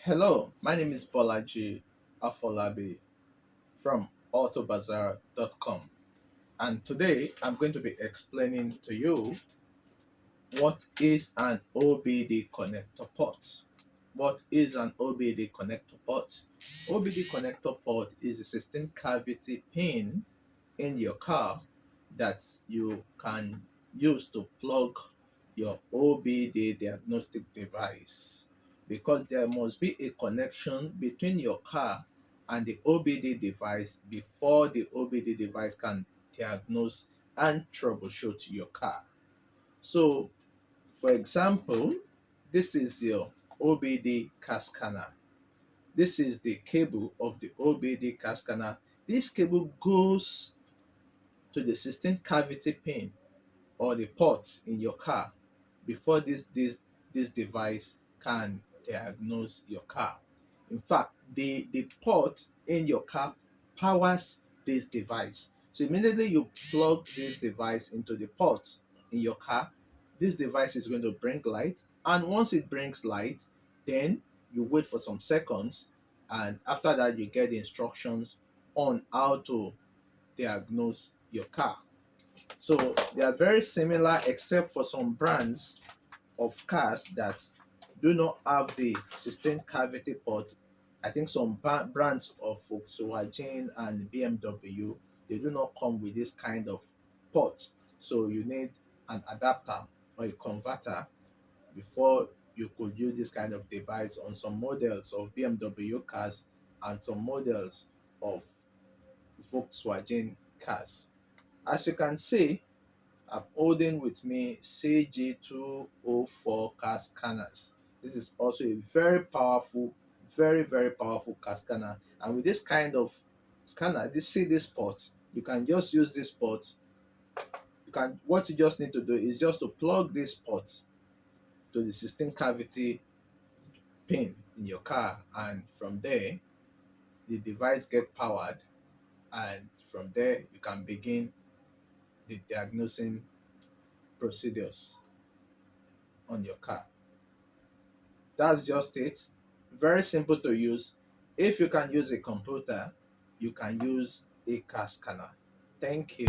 Hello, my name is Bolaji Afolabi from autobazaar.com, and today I'm going to be explaining to you what is an OBD connector port. What is an OBD connector port? OBD connector port is a system cavity pin in your car that you can use to plug your OBD diagnostic device, because there must be a connection between your car and the OBD device before the OBD device can diagnose and troubleshoot your car. So, for example, this is your OBD car scanner. This is the cable of the OBD car scanner. This cable goes to the system cavity pin or the port in your car before this device can diagnose your car. In fact, the port in your car powers this device. So immediately you plug this device into the port in your car, this device is going to bring light, and once it brings light, then you wait for some seconds, and after that you get the instructions on how to diagnose your car. So they are very similar, except for some brands of cars that do not have the system cavity port. I think some brands of Volkswagen and BMW, they do not come with this kind of port. So you need an adapter or a converter before you could use this kind of device on some models of BMW cars and some models of Volkswagen cars. As you can see, I'm holding with me CG204 car scanners. This is also a very powerful, very powerful car scanner. And with this kind of scanner, this port, you can just use this port. What you just need to do is just to plug this port to the system cavity pin in your car, and from there the device get powered, and from there you can begin the diagnosing procedures on your car. That's just it. Very simple to use. If you can use a computer, you can use a car scanner. Thank you.